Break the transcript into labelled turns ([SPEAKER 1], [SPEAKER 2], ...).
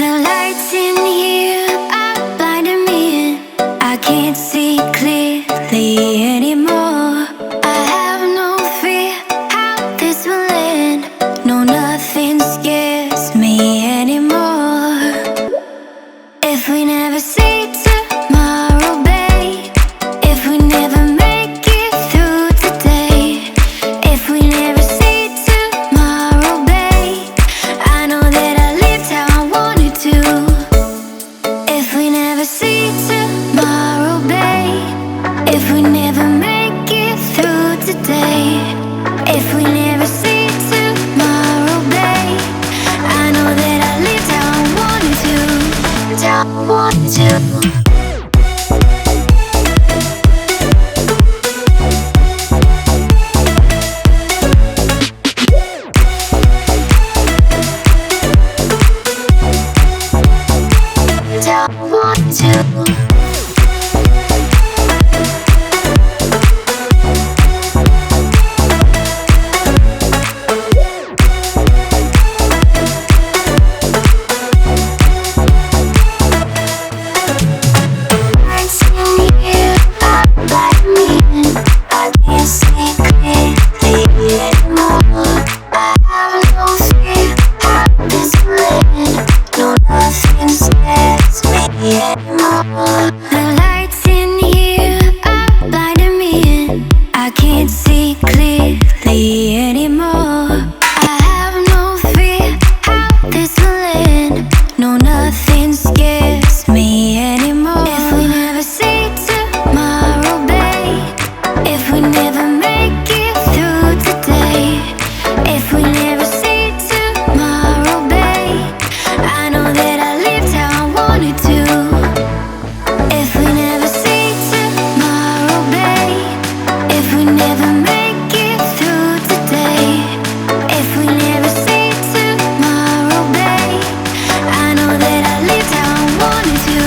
[SPEAKER 1] The lights in here are blinding me in. I can't see clearly anymore. I have no fear how this will end. No, nothing scares me anymore. If we never see tomorrow, babe, if we never make it through today, if we never see tomorrow, babe, I know that I lived how I wanted to. If we never see tomorrow, babe, if we never make it through today, if we never see tomorrow, babe, I know that I lived how I wanted to. How I wanted to. The lights in here are blinding me in. I can't see clearly anymore. I have no fear how this will end. No, nothing scares me anymore. If we never see tomorrow, babe, if we never make it through today, if we never see tomorrow, babe, I know that I lived how I wanted to. If we never see tomorrow, babe, if we never make it through today, if we never see tomorrow, babe, I know that I lived how I wanted to.